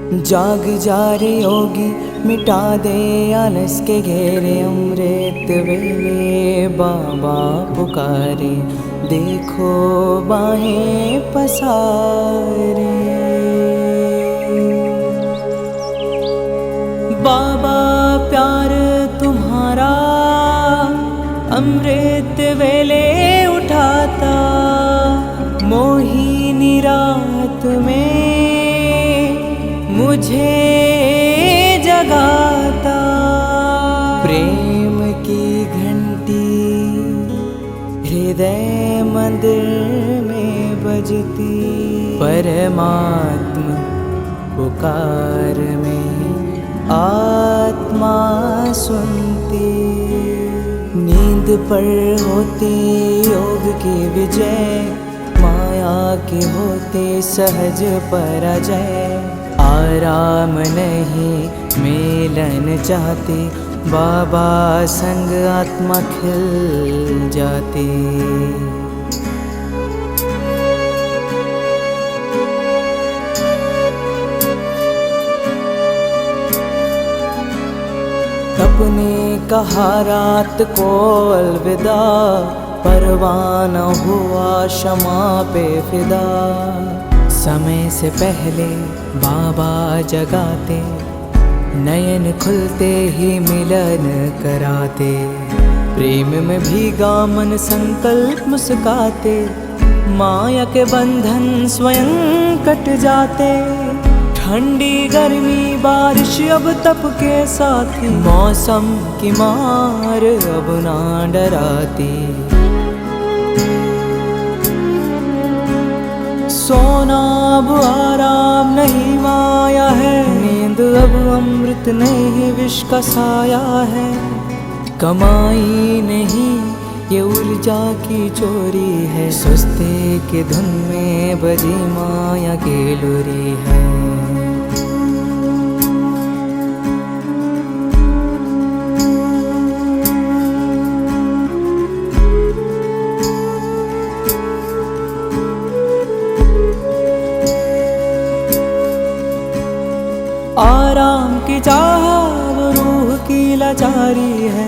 जाग जा रे योगी, मिटा दे आलस के घेरे। अमृत वेले बाबा पुकारे, देखो बाहें पसारे। बाबा प्यार तुम्हारा अमृत वेले उठाता, मोहिनी रात में मुझे जगाता। प्रेम की घंटी हृदय मंदिर में बजती, परमात्मा पुकार में आत्मा सुनती। नींद पर होती योग की विजय, माया के होते सहज पराजय। आराम नहीं मिलन चाहती, बाबा संग आत्मा खिल जाती। अपने कहा रात को अलविदा, परवाना हुआ क्षमा पे फिदा। समय से पहले बाबा जगाते, नयन खुलते ही मिलन कराते। प्रेम में भीगा मन संकल्प मुस्काते, माया के बंधन स्वयं कट जाते। ठंडी गर्मी बारिश अब तप के साथी, मौसम की मार अब ना डराती। सोना अब आराम नहीं माया है, नींद अब अमृत नहीं विष का साया है। कमाई नहीं ये ऊर्जा की चोरी है, सुस्ती की धुन में बजी माया की लुरी है। आराम की चाह वो रूह की लाचारी है,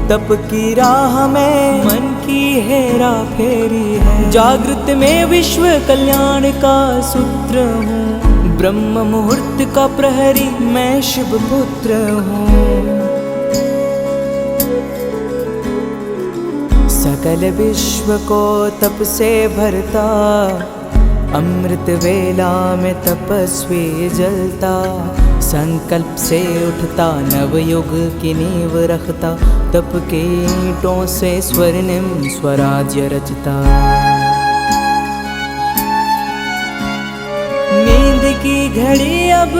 तप की राह में मन की हेरा फेरी है। जागृत में विश्व कल्याण का सूत्र हूँ, ब्रह्म मुहूर्त का प्रहरी मैं शिव पुत्र हूँ। सकल विश्व को तप से भरता, अमृत वेला में तपस्वी जलता। संकल्प से उठता नवयुग की नींव रखता, तप के ईंटों से स्वर्णिम स्वराज्य रचता। नींद की घड़ी अब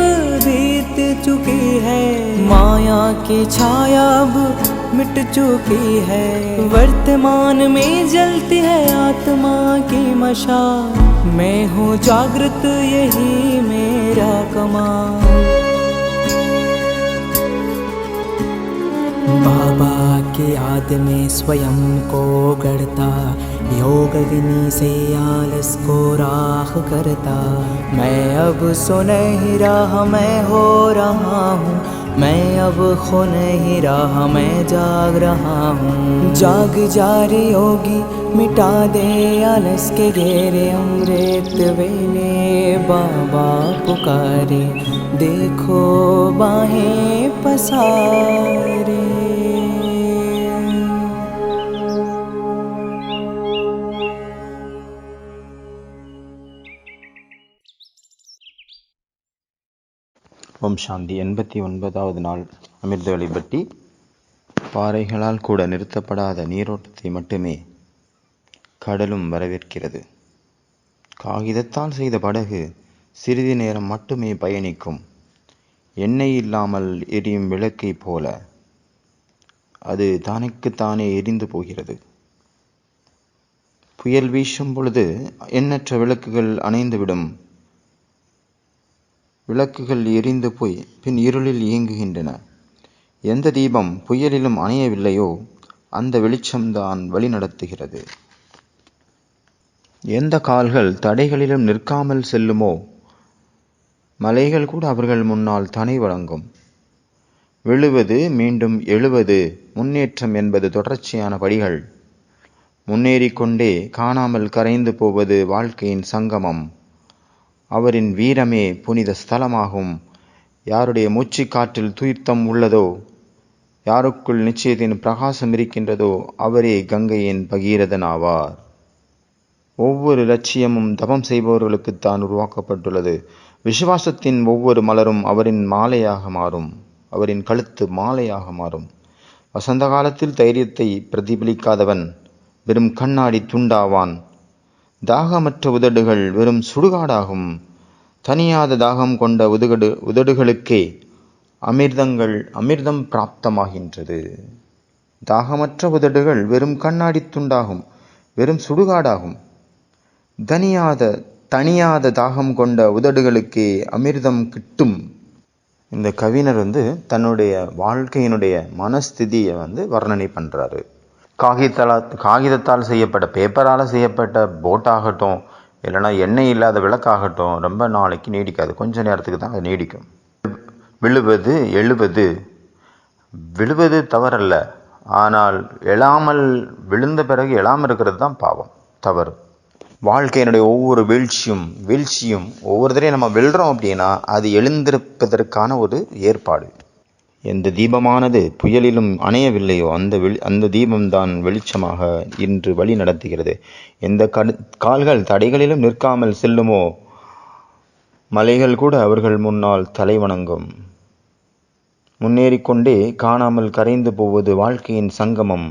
बीत चुकी है, माया की छाया अब मिट चुकी है। वर्तमान में जलती है आत्मा की मशाल, मैं हूँ जागृत यही मेरा कमाल। बाबा की याद में स्वयं को गढ़ता, योग अग्नि से आलस को राख करता। मैं अब सो नहीं रहा मैं हो रहा हूँ, मैं अब खो नहीं रहा मैं जाग रहा हूँ। जाग जा रे योगी, मिटा दे आलस के घेरे। अमृत वेले बाबा पुकारे, देखो बाहें पसारे। ஓம் சாந்தி. 89வது நாள் அமிர்த வழிபட்டி. பாறைகளால் கூட நிறுத்தப்படாத நீரோட்டத்தை மட்டுமே கடலும் வரவேற்கிறது. காகிதத்தால் செய்த படகு சிறிது நேரம் மட்டுமே பயணிக்கும். எண்ணெய் இல்லாமல் எரியும் விளக்கை போல அது தானே எரிந்து போகிறது. புயல் வீசும் பொழுது எண்ணற்ற விளக்குகள் அணைந்துவிடும். விளக்குகள் எரிந்து போய் பின் இருளில் இயங்குகின்றன. எந்த தீபம் புயலிலும் அணையவில்லையோ அந்த வெளிச்சம்தான் வழி நடத்துகிறது. எந்த கால்கள் தடைகளிலும் நிற்காமல் செல்லுமோ மலைகள் கூட அவர்கள் முன்னால் தலை வணங்கும். விழுவது மீண்டும் எழுவது முன்னேற்றம் என்பது தொடர்ச்சியான படிகள். முன்னேறிக்கொண்டே காணாமல் கரைந்து போவது வாழ்க்கையின் சங்கமம். அவரின் வீரமே புனித ஸ்தலமாகும். யாருடைய மூச்சு காற்றில் தூய்த்தம் உள்ளதோ, யாருக்குள் நிச்சயத்தின் பிரகாசம் இருக்கின்றதோ, அவரே கங்கையின் பகீரதன் ஆவார். ஒவ்வொரு லட்சியமும் தவம் செய்பவர்களுக்குத்தான் உருவாக்கப்பட்டுள்ளது. விசுவாசத்தின் ஒவ்வொரு மலரும் அவரின் மாலையாக மாறும். அவரின் கழுத்து மாலையாக மாறும். வசந்த காலத்தில் தைரியத்தை பிரதிபலிக்காதவன் வெறும் கண்ணாடி துண்டாவான். தாகமற்ற உதடுகள் வெறும் சுடுகாடாகும். தனியாத தாகம் கொண்ட உதடுகளுக்கே அமிர்தம் பிராப்தமாகின்றது. தாகமற்ற உதடுகள் வெறும் கண்ணாடி துண்டாகும், வெறும் சுடுகாடாகும். தனியாத தாகம் கொண்ட உதடுகளுக்கே அமிர்தம் கிட்டும். இந்த கவிஞர் தன்னுடைய வாழ்க்கையினுடைய மனஸ்திதியை வர்ணனை பண்றாரு. காகிதத்தால் செய்யப்பட்ட, பேப்பரால் செய்யப்பட்ட போட்டாகட்டும், இல்லைன்னா எண்ணெய் இல்லாத விளக்காகட்டும், ரொம்ப நாளைக்கு நீடிக்காது, கொஞ்ச நேரத்துக்கு தான் அது நீடிக்கும். விழுவது தவறல்ல, ஆனால் விழுந்த பிறகு எழாமல் இருக்கிறது தான் பாவம், தவறு. வாழ்க்கையினுடைய ஒவ்வொரு வீழ்ச்சியும் ஒவ்வொரு தடையும் நம்ம விழுறோம் அப்படின்னா அது எழுந்திருப்பதற்கான ஒரு ஏற்பாடு. எந்த தீபமானது புயலிலும் அணையவில்லையோ அந்த தீபம்தான் வெளிச்சமாக இன்று வழி நடத்துகிறது. எந்த கால்கள் தடைகளிலும் நிற்காமல் செல்லுமோ, மலைகள் கூட அவர்கள் முன்னால் தலை வணங்கும். முன்னேறிக்கொண்டே காணாமல் கரைந்து போவது வாழ்க்கையின் சங்கமம்.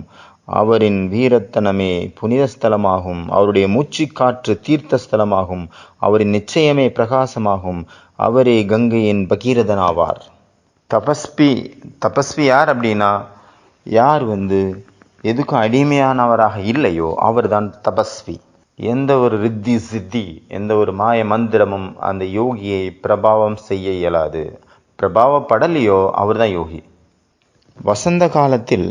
அவரின் வீரத்தனமே புனித ஸ்தலமாகும். அவருடைய மூச்சு காற்று தீர்த்த ஸ்தலமாகும். அவரின் நிச்சயமே பிரகாசமாகும். அவரே கங்கையின் பகீரதன் ஆவார். தபஸ்வி யார் அப்படின்னா, யார் எதுக்கும் அடிமையானவராக இல்லையோ அவர்தான் தபஸ்வி. எந்த ஒரு ரித்தி சித்தி, எந்த ஒரு மாய மந்திரமும் அந்த யோகியை பிரபாவம் செய்ய இயலாது. பிரபாவப்படலையோ அவர்தான் யோகி. வசந்த காலத்தில்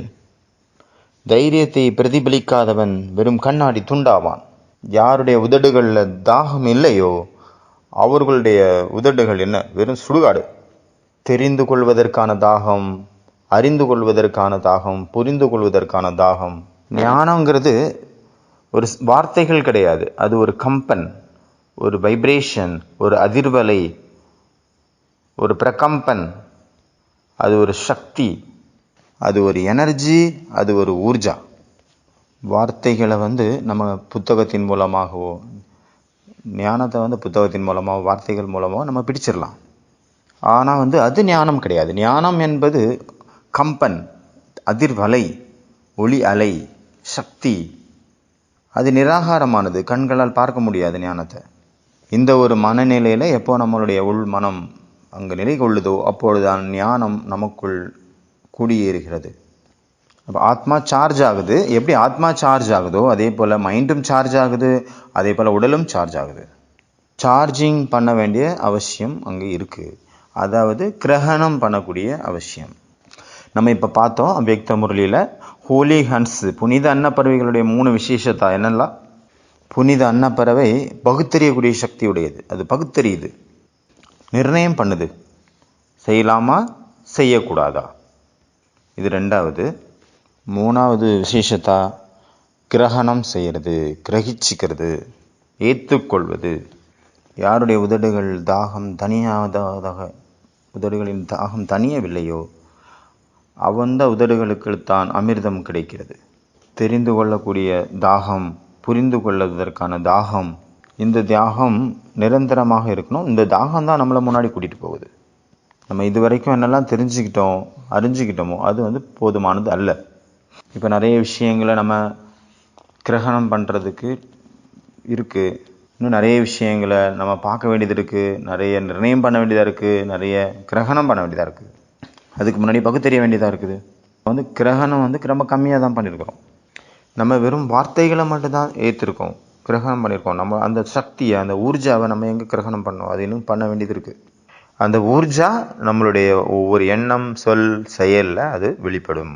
தைரியத்தை பிரதிபலிக்காதவன் வெறும் கண்ணாடி துண்டாவான். யாருடைய உதடுகள்ல தாகம் இல்லையோ அவர்களுடைய உதடுகள் என்ன, வெறும் சுடுகாடு. தெரிந்து கொள்வதற்கான தாகம், அறிந்து கொள்வதற்கான தாகம், புரிந்து கொள்வதற்கான தாகம். ஞானங்கிறது ஒரு வார்த்தைகள் கிடையாது, அது ஒரு கம்பன், ஒரு வைப்ரேஷன், ஒரு அதிர்வலை, ஒரு பிரகம்பன். அது ஒரு சக்தி, அது ஒரு எனர்ஜி, அது ஒரு ஊர்ஜா. வார்த்தைகளை நம்ம புத்தகத்தின் மூலமாகவோ, ஞானத்தை புத்தகத்தின் மூலமாகவோ, வார்த்தைகள் மூலமாகவோ நம்ம பிடிச்சிடலாம். ஆனால் அது ஞானம் கிடையாது. ஞானம் என்பது கம்பன், அதிர்வலை, ஒளி அலை, சக்தி. அது நிராகாரமானது, கண்களால் பார்க்க முடியாது ஞானத்தை. இந்த ஒரு மனநிலையில் எப்போ நம்மளுடைய உள் மனம் அங்கு நிலை கொள்ளுதோ அப்பொழுதுதான் ஞானம் நமக்குள் குடியேறுகிறது. அப்போ ஆத்மா சார்ஜ் ஆகுது. எப்படி ஆத்மா சார்ஜ் ஆகுதோ அதே போல் மைண்டும் சார்ஜ் ஆகுது, அதே போல் உடலும் சார்ஜ் ஆகுது. சார்ஜிங் பண்ண வேண்டிய அவசியம் அங்கே இருக்குது, அதாவது கிரகணம் பண்ணக்கூடிய அவசியம். நம்ம இப்போ பார்த்தோம் அவ்யக்த முரளியில் ஹோலி ஹன்ஸ், புனித அன்னப்பறவைகளுடைய 3 விசேஷத்தா என்னெல்லாம்? புனித அன்னப்பறவை பகுத்தறியக்கூடிய சக்தி உடையது. அது பகுத்தறியுது, நிர்ணயம் பண்ணுது, செய்யலாமா செய்யக்கூடாதா. இது 2வது. 3வது விசேஷத்தா கிரகணம் செய்கிறது, கிரகிச்சிக்கிறது, ஏற்றுக்கொள்வது. யாருடைய உதடுகள் தாகம் உதடுகளின் தாகம் தனியவில்லையோ அந்த உதடுகளுக்குத்தான் அமிர்தம் கிடைக்கிறது. தெரிந்து கொள்ளக்கூடிய தாகம், புரிந்து கொள்வதற்கான தாகம், இந்த தாகம் நிரந்தரமாக இருக்கணும். இந்த தாகம் தான் நம்மளை முன்னாடி கூட்டிகிட்டு போகுது. நம்ம இது வரைக்கும் என்னெல்லாம் அறிஞ்சிக்கிட்டோமோ அது போதுமானது அல்ல. இப்போ நிறைய விஷயங்களை நம்ம கிரகணம் பண்ணுறதுக்கு இருக்குது. இன்னும் நிறைய விஷயங்களை நம்ம பார்க்க வேண்டியது இருக்குது, நிறைய நிர்ணயம் பண்ண வேண்டியதாக இருக்குது, நிறைய கிரகணம் பண்ண வேண்டியதாக இருக்குது. அதுக்கு முன்னாடி பகுத்தறிய வேண்டியதாக இருக்குது. கிரகணம் ரொம்ப கம்மியாக தான் பண்ணியிருக்கிறோம். நம்ம வெறும் வார்த்தைகளை மட்டும்தான் ஏற்றிருக்கோம், கிரகணம் பண்ணியிருக்கோம். நம்ம அந்த சக்தியை, அந்த ஊர்ஜாவை நம்ம எங்கே கிரகணம் பண்ணோம், அது இன்னும் பண்ண வேண்டியது இருக்குது. அந்த ஊர்ஜா நம்மளுடைய ஒவ்வொரு எண்ணம், சொல், செயலில் அது வெளிப்படும்.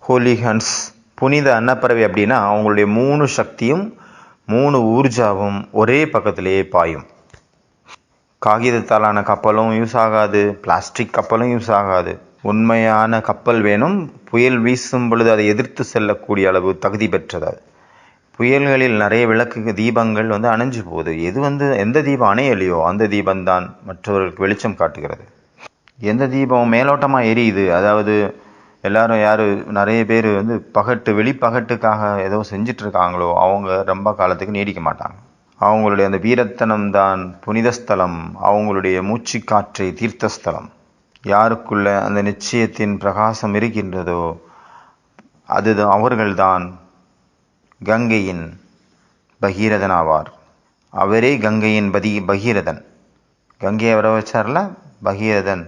ஹோலி ஹன்ஸ், புனித அன்னப்பறவை அப்படின்னா அவங்களுடைய 3 சக்தியும் 3 ஊர்ஜாவும் ஒரே பக்கத்திலேயே பாயும். காகிதத்தாலான கப்பலும் யூஸ் ஆகாது, பிளாஸ்டிக் கப்பலும் யூஸ் ஆகாது. உண்மையான கப்பல் வேணும். புயல் வீசும் பொழுது அதை எதிர்த்து செல்லக்கூடிய அளவு தகுதி பெற்றது. புயல்களில் நிறைய விளக்கு தீபங்கள் அணைஞ்சு போகுது. எந்த தீபம் அணையலையோ அந்த தீபம்தான் மற்றவர்களுக்கு வெளிச்சம் காட்டுகிறது. எந்த தீபம் மேலோட்டமாக எரியுது, அதாவது எல்லாரும் நிறைய பேர் வெளிப்பகட்டுக்காக ஏதோ செஞ்சிட்ருக்காங்களோ அவங்க ரொம்ப காலத்துக்கு நீடிக்க மாட்டாங்க. அவங்களுடைய அந்த வீரத்தனம் தான் புனித ஸ்தலம், அவங்களுடைய மூச்சு காற்றை தீர்த்தஸ்தலம். யாருக்குள்ள அந்த நிச்சயத்தின் பிரகாசம் இருக்கின்றதோ அவர்கள்தான் கங்கையின் பகீரதன் ஆவார். அவரே கங்கையின் பகீரதன். கங்கையை வர வச்சார்ல பகீரதன்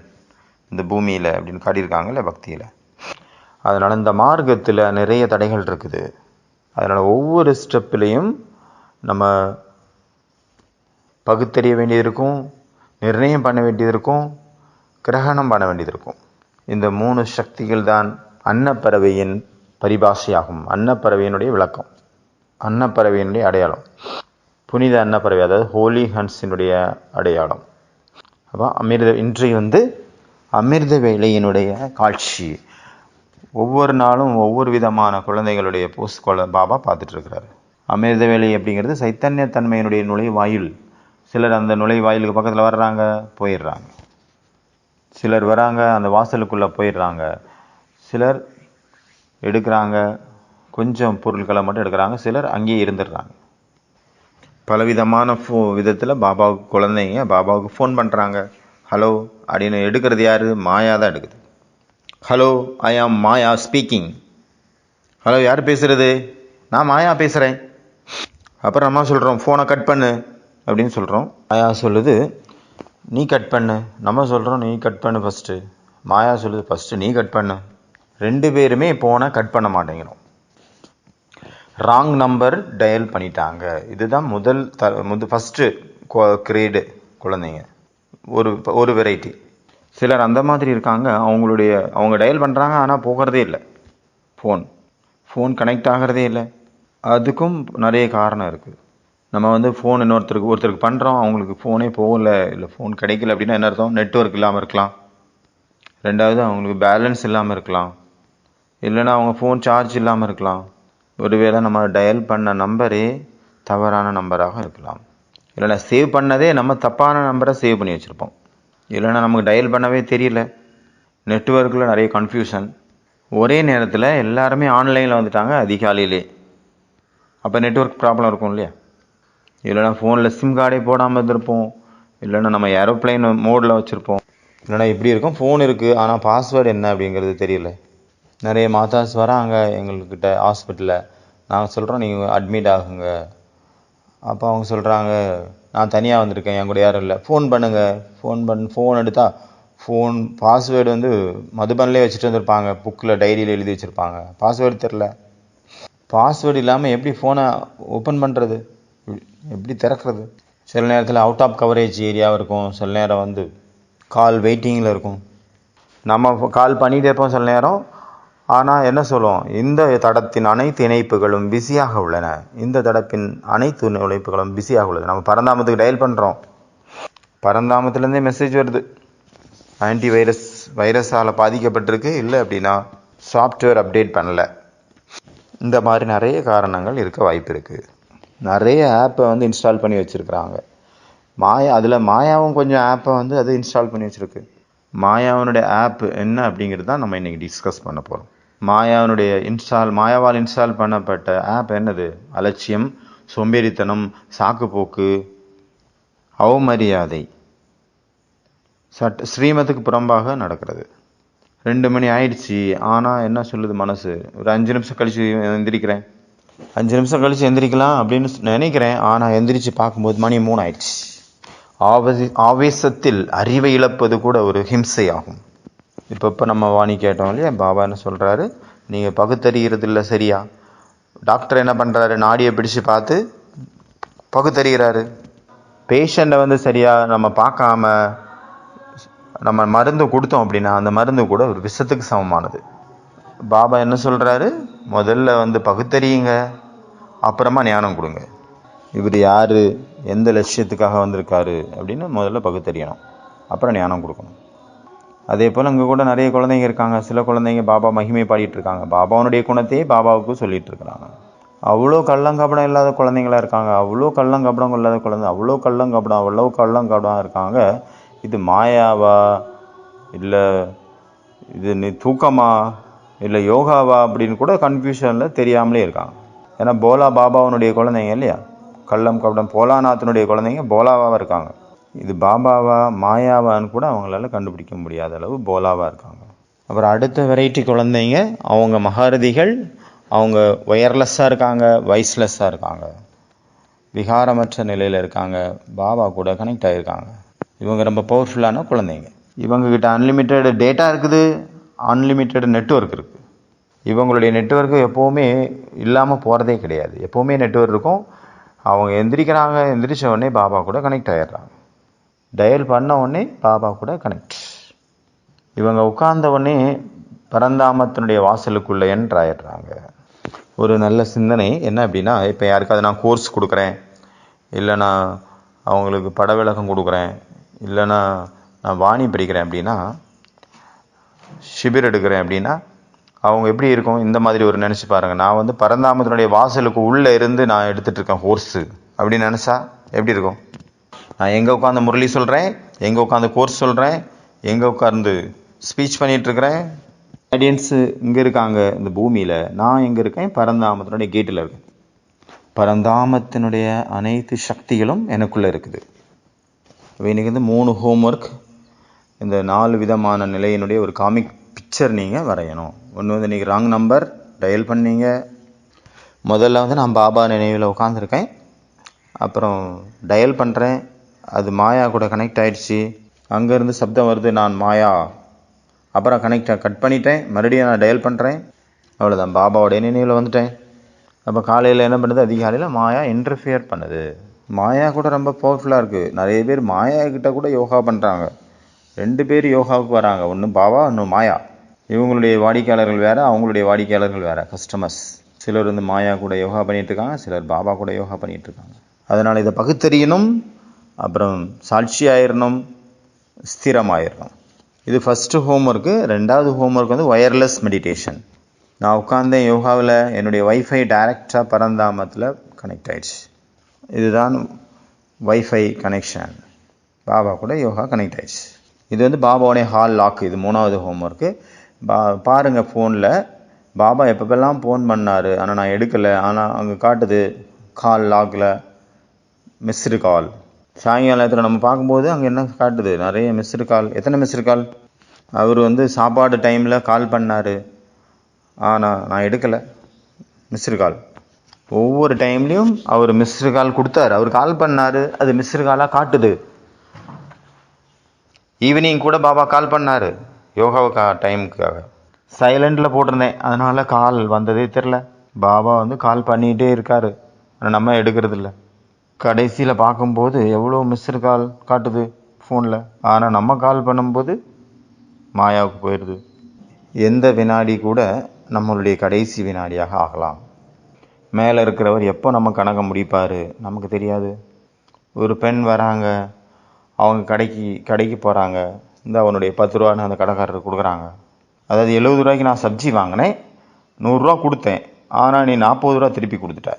இந்த பூமியில் அப்படின்னு காட்டியிருக்காங்கல்ல பக்தியில். அதனால் இந்த மார்க்கத்தில் நிறைய தடைகள் இருக்குது. அதனால் ஒவ்வொரு ஸ்டெப்லேயும் நம்ம பகுத்தறிய வேண்டியது இருக்கும், நிர்ணயம் பண்ண வேண்டியது இருக்கும், கிரகணம் பண்ண வேண்டியது இருக்கும். இந்த 3 சக்திகள் தான் அன்னப்பறவையின் பரிபாஷையாகும். அன்னப்பறவையினுடைய விளக்கம், அன்னப்பறவையினுடைய அடையாளம், புனித அன்னப்பறவை, அதாவது ஹோலி ஹன்ஸினுடைய அடையாளம். அப்போ இன்றைய அமிர்த வேலையினுடைய காட்சி. ஒவ்வொரு நாளும் ஒவ்வொரு விதமான குழந்தைகளுடைய பாபா பார்த்துட்ருக்கிறார். அமிர்த வேலை அப்படிங்கிறது சைத்தன்யத்தன்மையினுடைய நுழைவாயில். சிலர் அந்த நுழைவாயிலுக்கு பக்கத்தில் வர்றாங்க, போயிடுறாங்க. சிலர் வராங்க, அந்த வாசலுக்குள்ளே போயிடுறாங்க. சிலர் எடுக்கிறாங்க, கொஞ்சம் பொருட்களை மட்டும் எடுக்கிறாங்க. சிலர் அங்கேயே இருந்துடுறாங்க. பலவிதமான விதத்தில் குழந்தைங்க பாபாவுக்கு ஃபோன் பண்ணுறாங்க. ஹலோ அப்படின்னு. எடுக்கிறது யார்? மாயா தான் எடுக்குது. ஹலோ, ஐ ஆம் மாயா ஸ்பீக்கிங். ஹலோ, யார் பேசுகிறது? நான் மாயா பேசுகிறேன். அப்புறம் நம்ம சொல்கிறோம் ஃபோனை கட் பண்ணு அப்படின்னு சொல்கிறோம். மாயா சொல்லுது நீ கட் பண்ணு. நம்ம சொல்கிறோம் நீ கட் பண்ணு ஃபஸ்ட்டு. மாயா சொல்லுது ஃபஸ்ட்டு நீ கட் பண்ணு. 2 பேருமே ஃபோனை கட் பண்ண மாட்டேங்கிறோம். ராங் நம்பர் டயல் பண்ணிட்டாங்க. இதுதான் ஃபஸ்ட்டு கிரேடு குழந்தைங்க. ஒரு வெரைட்டி. சிலர் அந்த மாதிரி இருக்காங்க. அவங்க டயல் பண்ணுறாங்க, ஆனால் போகிறதே இல்லை. ஃபோன் கனெக்ட் ஆகிறதே இல்லை. அதுக்கும் நிறைய காரணம் இருக்குது. நம்ம ஃபோன் ஒருத்தருக்கு பண்ணுறோம், அவங்களுக்கு ஃபோனே போகலை, இல்லை ஃபோன் கிடைக்கல அப்படின்னா என்ன அர்த்தம்? நெட்வொர்க் இல்லாமல் இருக்கலாம். 2வது அவங்களுக்கு பேலன்ஸ் இல்லாமல் இருக்கலாம். இல்லைன்னா அவங்க ஃபோன் சார்ஜ் இல்லாமல் இருக்கலாம். ஒருவேளை நம்ம டயல் பண்ண நம்பரே தவறான நம்பராக இருக்கலாம். இல்லைன்னா சேவ் பண்ணதே நம்ம தப்பான நம்பரை சேவ் பண்ணி வச்சுருப்போம். இல்லைன்னா நமக்கு டயல் பண்ணவே தெரியல. நெட்வொர்க்கில் நிறைய கன்ஃபியூஷன். ஒரே நேரத்தில் எல்லாருமே ஆன்லைனில் வந்துட்டாங்க அதிகாலையிலே. அப்போ நெட்வொர்க் ப்ராப்ளம் இருக்கும் இல்லையா? இல்லைனா ஃபோனில் சிம் கார்டே போடாமல் இருந்திருப்போம். இல்லைன்னா நம்ம ஏரோப்ளைன் மோடில் வச்சுருப்போம். இல்லைனா இப்படி இருக்கும், ஃபோன் இருக்குது ஆனால் பாஸ்வேர்டு என்ன அப்படிங்கிறது தெரியல. நிறைய மாதாஸ் வராங்க எங்கள்கிட்ட ஹாஸ்பிட்டலில். நாங்கள் சொல்கிறோம் நீங்கள் அட்மிட் ஆகுங்க. அப்போ அவங்க சொல்கிறாங்க நான் தனியாக வந்திருக்கேன், என் கூட யாரும் இல்லை. ஃபோன் பண்ணுங்கள். ஃபோன் எடுத்தால் ஃபோன் பாஸ்வேர்டு மதுபன்லேயே வச்சுட்டு வந்திருப்பாங்க. புக்கில் டைரியில் எழுதி வச்சுருப்பாங்க. பாஸ்வேர்டு தெரில. பாஸ்வேர்டு இல்லாமல் எப்படி ஃபோனை ஓப்பன் பண்ணுறது, எப்படி திறக்கிறது? சில நேரத்தில் அவுட் ஆஃப் கவரேஜ் ஏரியாவும் இருக்கும். சில நேரம் கால் வெயிட்டிங்கில் இருக்கும். நம்ம கால் பண்ணிகிட்டே இருப்போம் சில நேரம். ஆனால் என்ன சொல்லுவோம், இந்த தடத்தின் அனைத்து இணைப்புகளும் பிஸியாக உள்ளன. இந்த தடத்தின் அனைத்து இணைப்புகளும் பிஸியாக உள்ளது. நம்ம பரந்தாமத்துக்கு டயல் பண்ணுறோம். பரந்தாமத்துலேருந்தே மெசேஜ் வருது, வைரஸால் பாதிக்கப்பட்டிருக்கு, இல்லை அப்படின்னா சாஃப்ட்வேர் அப்டேட் பண்ணலை. இந்த மாதிரி நிறைய காரணங்கள் இருக்க வாய்ப்பு இருக்குது. நிறைய ஆப்பை இன்ஸ்டால் பண்ணி வச்சுருக்குறாங்க. அதில் மாயாவும் கொஞ்சம் ஆப்பை அது இன்ஸ்டால் பண்ணி வச்சுருக்கு. மாயாவனுடைய ஆப் என்ன அப்படிங்கிறது தான் நம்ம இன்றைக்கி டிஸ்கஸ் பண்ண போகிறோம். மாயாவால் இன்ஸ்டால் பண்ணப்பட்ட ஆப் என்னது? அலட்சியம், சோம்பேறித்தனம், சாக்குப்போக்கு, அவமரியாதை, ஸ்ரீமத்துக்கு புறம்பாக நடக்கிறது. 2 மணி ஆயிடுச்சு, ஆனால் என்ன சொல்லுது மனசு? ஒரு 5 நிமிஷம் கழித்து எந்திரிக்கிறேன், 5 நிமிஷம் கழித்து எந்திரிக்கலாம் அப்படின்னு நினைக்கிறேன். ஆனால் எந்திரிச்சு பார்க்கும்போது மணி 3 ஆயிடுச்சு. ஆவேசத்தில் அறிவை இழப்பது கூட ஒரு ஹிம்சை ஆகும். இப்போ நம்ம வாணி கேட்டோம் இல்லையா, பாபா என்ன சொல்கிறாரு? நீங்கள் பகுத்தறிகிறது இல்லை சரியா? டாக்டர் என்ன பண்ணுறாரு? நாடியை பிடிச்சு பார்த்து பகுத்தறிகிறாரு. பேஷண்ட்டை சரியாக நம்ம பார்க்காம நம்ம மருந்து கொடுத்தோம் அப்படின்னா அந்த மருந்து கூட ஒரு விஷத்துக்கு சமமானது. பாபா என்ன சொல்கிறாரு? முதல்ல பகுத்தறியுங்க, அப்புறமா ஞானம் கொடுங்க. இவர் யார், எந்த லட்சியத்துக்காக வந்திருக்காரு அப்படின்னு முதல்ல பகுத்தறியணும். அப்புறம் ஞானம் கொடுக்கணும். அதே போல் அங்கே கூட நிறைய குழந்தைங்க இருக்காங்க. சில குழந்தைங்க பாபா மகிமை பாடிட்டு இருக்காங்க. பாபாவுடைய குணத்தையே பாபாவுக்கு சொல்லிட்டு இருக்கிறாங்க. அவ்வளோ கள்ளங்கபடம் இல்லாத குழந்தைங்களா இருக்காங்க. அவ்வளோ கள்ளங்கபடம் இல்லாத குழந்தை, அவ்வளோ கள்ளங்கபடம் இருக்காங்க. இது மாயாவா, இல்லை இது நீ தூக்கமா, இல்லை யோகாவா அப்படின்னு கூட கன்ஃபியூஷனில் தெரியாமலே இருக்காங்க. ஏன்னா போலா பாபாவனுடைய குழந்தைங்க இல்லையா, கள்ளம் கபடம் போலாநாத்தினுடைய குழந்தைங்க போலாவாக இருக்காங்க. இது பாபாவா மாயாவான்னு கூட அவங்களால கண்டுபிடிக்க முடியாத அளவு போலாவாக இருக்காங்க. அப்புறம் அடுத்த வெரைட்டி குழந்தைங்க, அவங்க மகாரதிகள். அவங்க ஒயர்லெஸ்ஸாக இருக்காங்க, வைஸ்லெஸ்ஸாக இருக்காங்க, விகாரமற்ற நிலையில் இருக்காங்க, பாபா கூட கனெக்ட் ஆகியிருக்காங்க. இவங்க ரொம்ப பவர்ஃபுல்லான குழந்தைங்க. இவங்கக்கிட்ட அன்லிமிட்டெட் டேட்டா இருக்குது, அன்லிமிட்டெட் நெட்வொர்க் இருக்குது. இவங்களுடைய நெட்வொர்க்கு எப்போவுமே இல்லாமல் போகிறதே கிடையாது. எப்போவுமே நெட்வொர்க் இருக்கும். அவங்க எந்திரிச்ச உடனே பாபா கூட கனெக்ட் ஆகிடுறாங்க. டயல் பண்ண உடனே பாபா கூட கனெக்ட். இவங்க உட்கார்ந்த உடனே பரந்தாமத்தினுடைய வாசலுக்குள்ளே என்ட்ராயிடுறாங்க. ஒரு நல்ல சிந்தனை என்ன அப்படின்னா, இப்போ யாருக்காவது நான் கோர்ஸ் கொடுக்குறேன், இல்லைனா அவங்களுக்கு பட விளக்கம் கொடுக்குறேன், இல்லைனா நான் வாணி படிக்கிறேன் அப்படின்னா, ஷிபிர் எடுக்கிறேன் அப்படின்னா, அவங்க எப்படி இருக்கும், இந்த மாதிரி ஒரு நினச்சி பாருங்கள். நான் வந்து பரந்தாமத்தினுடைய வாசலுக்கு உள்ளே இருந்து நான் எடுத்துகிட்டு இருக்கேன் கோர்ஸு அப்படின்னு நினச்சா எப்படி இருக்கும்? நான் எங்கே உட்காந்து முரளி சொல்கிறேன், எங்கே உட்காந்து கோர்ஸ் சொல்கிறேன், எங்கே உட்காந்து ஸ்பீச் பண்ணிகிட்ருக்கிறேன். ஆடியன்ஸு இங்கே இருக்காங்க இந்த பூமியில், நான் எங்கே இருக்கேன், பரந்தாமத்தினுடைய கேட்டில் இருக்கேன். பரந்தாமத்தினுடைய அனைத்து சக்திகளும் எனக்குள்ளே இருக்குது. இன்றைக்கி வந்து 3 ஹோம்ஒர்க், இந்த 4 விதமான நிலையினுடைய ஒரு காமிக் பிக்சர் நீங்கள் வரையணும். ஒன்று வந்து இன்றைக்கி ராங் நம்பர் டயல் பண்ணீங்க. முதல்ல வந்து நான் பாபா நினைவில் உட்காந்துருக்கேன், அப்புறம் டயல் பண்ணுறேன், அது மாயா கூட கனெக்ட் ஆகிடுச்சு. அங்கேருந்து சப்தம் வருது, நான் மாயா. அப்புறம் கட் பண்ணிட்டேன், மறுபடியும் நான் டயல் பண்ணுறேன், அவ்வளோதான், பாபாவோடைய நினைவில் வந்துட்டேன். அப்போ காலையில் என்ன பண்ணுது, அதிகாலையில் மாயா இன்டர்ஃபியர் பண்ணுது. மாயா கூட ரொம்ப பவர்ஃபுல்லாக இருக்குது. நிறைய பேர் மாயா கிட்ட கூட யோகா பண்ணுறாங்க. 2 பேர் யோகாவுக்கு வராங்க, ஒன்று பாபா, இன்னும் மாயா. இவங்களுடைய வாடிக்கையாளர்கள் வேறு, அவங்களுடைய வாடிக்கையாளர்கள் வேறு, கஸ்டமர்ஸ். சிலர் வந்து மாயா கூட யோகா பண்ணிகிட்ருக்காங்க, சிலர் பாபா கூட யோகா பண்ணிகிட்ருக்காங்க. அதனால் இதை பகுத்தறியணும், அப்புறம் சாட்சி ஆயிடணும், ஸ்திரமாயிடணும். இது ஃபஸ்ட்டு ஹோம்ஒர்க்கு. 2வது ஹோம்ஒர்க் வந்து ஒயர்லெஸ் மெடிடேஷன். நான் உட்காந்தேன் யோகாவில், என்னுடைய வைஃபை டைரெக்டாக பரந்தாமத்தில் கனெக்ட் ஆகிடுச்சு. இதுதான் வைஃபை கனெக்ஷன். பாபா கூட யோகா கனெக்ட் ஆகிடுச்சு. இது வந்து பாபாவுடைய ஹால் லாக். இது 3வது ஹோம்ஒர்க்கு. பாருங்கள் ஃபோனில் பாபா எப்பப்பெல்லாம் ஃபோன் பண்ணார், ஆனால் நான் எடுக்கலை, ஆனால் அங்கே காட்டுது கால் லாகில் மிஸ்டு கால். சாயங்கால நேரத்தில் நம்ம பார்க்கும்போது அங்கே என்ன காட்டுது, நிறைய மிஸ்டு கால். எத்தனை மிஸ்டு கால்? அவர் வந்து சாப்பாடு டைமில் கால் பண்ணார், ஆனால் நான் எடுக்கலை, மிஸ்டு கால். ஒவ்வொரு டைம்லேயும் அவர் மிஸ்டு கால் கொடுத்தாரு, அவர் கால் பண்ணார், அது மிஸ்டு காலாக காட்டுது. ஈவினிங் கூட பாபா கால் பண்ணார் யோகாவுக்கா டைமுக்காக. சைலண்டில் போட்டிருந்தேன், அதனால் கால் வந்ததே தெரில. பாபா வந்து கால் பண்ணிகிட்டே இருக்கார், ஆனால் நம்ம எடுக்கிறதில்ல. கடைசியில் பார்க்கும்போது எவ்வளோ மிஸ்டு கால் காட்டுது ஃபோனில், ஆனால் நம்ம கால் பண்ணும்போது மாயாவுக்கு போயிடுது. எந்த வினாடி கூட நம்மளுடைய கடைசி வினாடியாக ஆகலாம். மேலே இருக்கிறவர் எப்போ நம்ம கணக்கை முடிப்பார் நமக்கு தெரியாது. ஒரு பெண் வராங்க, அவங்க கடைக்கு போகிறாங்க, இந்த அவனுடைய 10 ரூபான்னு அந்த கடைக்காரருக்கு கொடுக்குறாங்க. அதாவது 70 ரூபாய்க்கு நான் சப்ஜி வாங்கினேன், 100 ரூபா கொடுத்தேன், ஆனால் நீ 40 ரூபா திருப்பி கொடுத்துட்ட,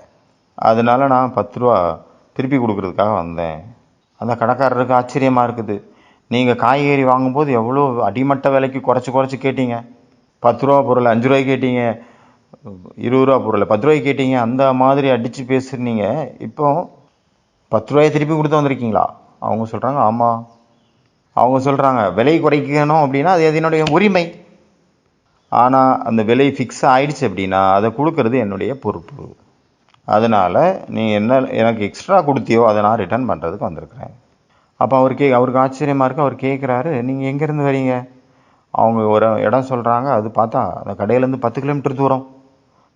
அதனால நான் 10 ரூபா திருப்பி கொடுக்குறதுக்காக வந்தேன். அந்த கடைக்காரருக்கு ஆச்சரியமாக இருக்குது. நீங்கள் காய்கறி வாங்கும்போது எவ்வளோ அடிமட்ட விலைக்கு குறைச்சி கேட்டீங்க. 10 ரூபா பொருள் 5 ரூபாய்க்கு கேட்டீங்க, 20 ரூபா பொருள் 10 ரூபாய்க்கு கேட்டீங்க, அந்த மாதிரி அடித்து பேசுனீங்க. இப்போ 10 ரூபாயை திருப்பி கொடுத்து வந்திருக்கீங்களா? அவங்க சொல்கிறாங்க ஆமாம். அவங்க சொல்கிறாங்க விலை குறைக்கணும் அப்படின்னா அது என்னுடைய உரிமை, ஆனால் அந்த விலை ஃபிக்ஸ் ஆகிடுச்சு அப்படின்னா அதை கொடுக்கறது என்னுடைய பொறுப்பு. அதனால் நீ என்ன எனக்கு எக்ஸ்ட்ரா கொடுத்தியோ அதை நான் ரிட்டர்ன் பண்ணுறதுக்கு வந்திருக்கிறேன். அப்போ அவருக்கு ஆச்சரியமாக இருக்குது. அவர் கேட்குறாரு, நீங்கள் எங்கேருந்து வரீங்க? அவங்க ஒரு இடம் சொல்கிறாங்க. அது பார்த்தா அந்த கடையிலேருந்து 10 கிலோமீட்டர் தூரம்,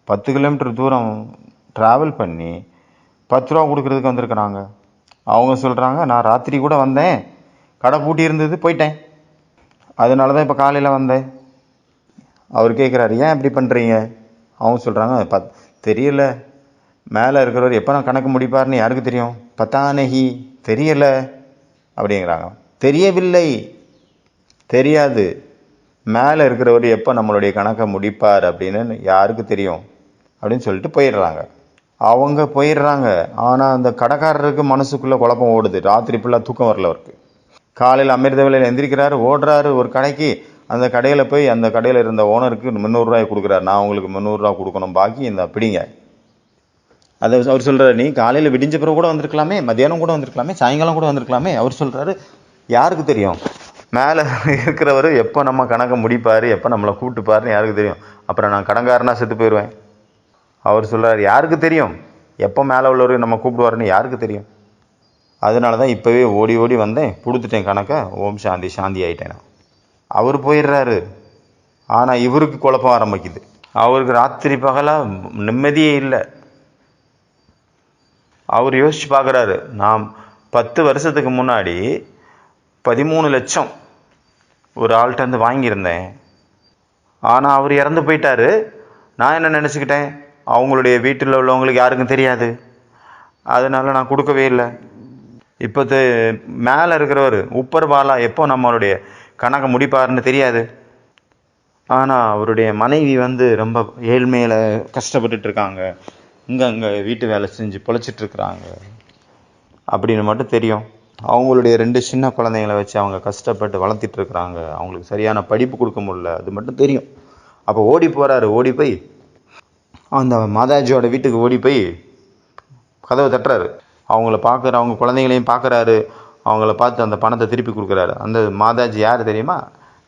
10 கிலோமீட்டர் தூரம் ட்ராவல் பண்ணி 10 ரூபா கொடுக்குறதுக்கு வந்திருக்கிறாங்க. அவங்க சொல்கிறாங்க நான் ராத்திரி கூட வந்தேன், கடை பூட்டி இருந்தது, போயிட்டேன், அதனால தான் இப்போ காலையில் வந்தேன். அவர் கேட்குறாரு ஏன் இப்படி பண்ணுறீங்க? அவங்க சொல்கிறாங்க தெரியல, மேலே இருக்கிறவர் எப்போ நான் கணக்கு முடிப்பார்னு யாருக்கு தெரியும்? பத்தானஹி, தெரியலை அப்படிங்கிறாங்க. தெரியவில்லை, தெரியாது. மேலே இருக்கிறவர் எப்போ நம்மளுடைய கணக்கை முடிப்பார் அப்படின்னு யாருக்கு தெரியும் அப்படின்னு சொல்லிட்டு போயிடுறாங்க. அவங்க போயிடுறாங்க. ஆனால் அந்த கடைக்காரருக்கு மனசுக்குள்ளே குழப்பம் ஓடுது. ராத்திரி ஃபுல்லாக தூக்கம் வரல அவருக்கு. காலையில் அமிர்த வேளையில் எந்திரிக்கிறாரு, ஓடுறாரு ஒரு கடைக்கு. அந்த கடையில் போய் அந்த கடையில் இருந்த ஓனருக்கு 300 ரூபாய் கொடுக்குறாரு. நான் உங்களுக்கு 300 ரூபா கொடுக்கணும், பாக்கி இந்த பிடிங்க. அதை அவர் சொல்கிறார், நீ காலையில் விடிஞ்ச பிறகு கூட வந்திருக்கலாமே, மத்தியானம் கூட வந்திருக்கலாமே, சாயங்காலம் கூட வந்திருக்கலாமே. அவர் சொல்கிறாரு, யாருக்கு தெரியும்? மேலே இருக்கிறவர் எப்போ நம்ம கணக்கை முடிப்பார், எப்போ நம்மளை கூப்பிட்டுப்பாருன்னு யாருக்கு தெரியும்? அப்புறம் நான் கடன்காரனாக செத்து போயிடுவேன். அவர் சொல்கிறார், யாருக்கு தெரியும் எப்போ மேலே உள்ளவர் நம்ம கூப்பிடுவாருன்னு யாருக்கு தெரியும்? அதனால தான் இப்போவே ஓடி ஓடி வந்தேன், கொடுத்துட்டேன் கணக்கை, ஓம் சாந்தி சாந்தி ஆகிட்டேன். அவர் போயிடுறாரு. ஆனால் இவருக்கு குழப்பம் ஆரம்பிக்குது. அவருக்கு ராத்திரி பகலாக நிம்மதியே இல்லை. அவர் யோசித்து பார்க்குறாரு, நான் 10 வருஷத்துக்கு முன்னாடி 13 லட்சம் ஒரு ஆள்கிட்ட வந்து வாங்கியிருந்தேன். ஆனால் அவர் இறந்து போயிட்டாரு. நான் என்ன நினச்சிக்கிட்டேன், அவங்களுடைய வீட்டில் உள்ளவங்களுக்கு யாருக்கும் தெரியாது, அதனால் நான் கொடுக்கவே இல்லை. இப்போ மேலே இருக்கிறவர் உப்பர் வாலா எப்போ நம்மளுடைய கணக்கை முடிப்பாருன்னு தெரியாது. ஆனால் அவருடைய மனைவி வந்து ரொம்ப ஏழ்மையில் கஷ்டப்பட்டுட்டு இருக்காங்க, அங்கே வீட்டு வேலை செஞ்சு பொழைச்சிட்ருக்குறாங்க அப்படின்னு மட்டும் தெரியும். அவங்களுடைய 2 சின்ன குழந்தைங்களை வச்சு அவங்க கஷ்டப்பட்டு வளர்த்திட்ருக்குறாங்க, அவங்களுக்கு சரியான படிப்பு கொடுக்க முடியல, அது மட்டும் தெரியும். அப்போ ஓடி போகிறாரு. ஓடி போய் அந்த மாதாஜியோட வீட்டுக்கு ஓடி போய் கதவை தட்டுறாரு. அவங்கள பார்க்குற, அவங்க குழந்தைங்களையும் பார்க்குறாரு. அவங்கள பார்த்து அந்த பணத்தை திருப்பி கொடுக்குறாரு. அந்த மாதாஜி யார் தெரியுமா?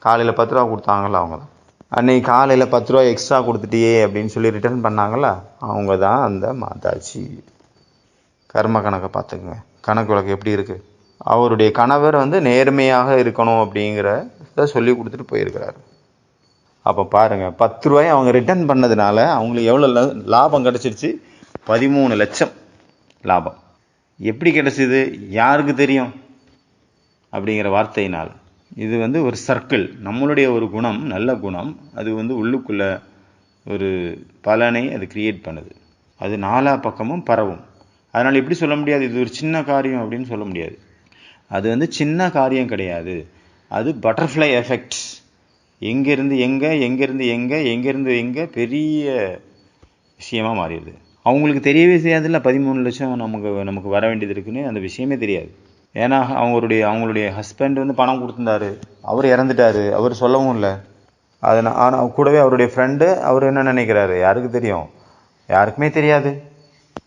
காலையில் 10 ரூபா கொடுத்தாங்களா அவங்க தான். அன்னைக்கு காலையில் 10 ரூபா எக்ஸ்ட்ரா கொடுத்துட்டியே அப்படின்னு சொல்லி ரிட்டர்ன் பண்ணாங்களா, அவங்க தான் அந்த மாதாஜி. கர்ம கணக்கை பார்த்துக்குங்க, கணக்கு வழக்கு எப்படி இருக்குது. அவருடைய கணவர் வந்து நேர்மையாக இருக்கணும் அப்படிங்கிறத சொல்லி கொடுத்துட்டு போயிருக்கிறாரு. அப்போ பாருங்கள், 10 ரூபாயை அவங்க ரிட்டர்ன் பண்ணதுனால அவங்களுக்கு எவ்வளோ லாபம் கிடச்சிருச்சு? 13 லட்சம் லாபம். எப்படி கிடச்சிது யாருக்கு தெரியும் அப்படிங்கிற வார்த்தையினால். இது வந்து ஒரு சர்க்கிள். நம்மளுடைய ஒரு குணம், நல்ல குணம், அது வந்து உள்ளுக்குள்ளே ஒரு பலனை அது கிரியேட் பண்ணுது. அது 4 பக்கமும் பரவும். அதனால் எப்படி சொல்ல முடியாது இது ஒரு சின்ன காரியம் அப்படின்னு சொல்ல முடியாது. அது வந்து சின்ன காரியம் கிடையாது, அது பட்டர்ஃப்ளை எஃபெக்ட். எங்கேருந்து எங்கே, எங்கேருந்து எங்கே, எங்கேருந்து எங்கே பெரிய விஷயமாக மாறிடுது. அவங்களுக்கு தெரியவே செய்யாதுல்ல 13 லட்சம் நமக்கு வர வேண்டியது இருக்குன்னு, அந்த விஷயமே தெரியாது. ஏன்னா அவங்களுடைய ஹஸ்பண்ட் வந்து பணம் கொடுத்துருந்தாரு, அவர் இறந்துட்டாரு, அவர் சொல்லவும் இல்லை. ஆனால் கூடவே அவருடைய ஃப்ரெண்டு, அவர் என்ன நினைக்கிறாரு யாருக்கு தெரியும்? யாருக்குமே தெரியாது.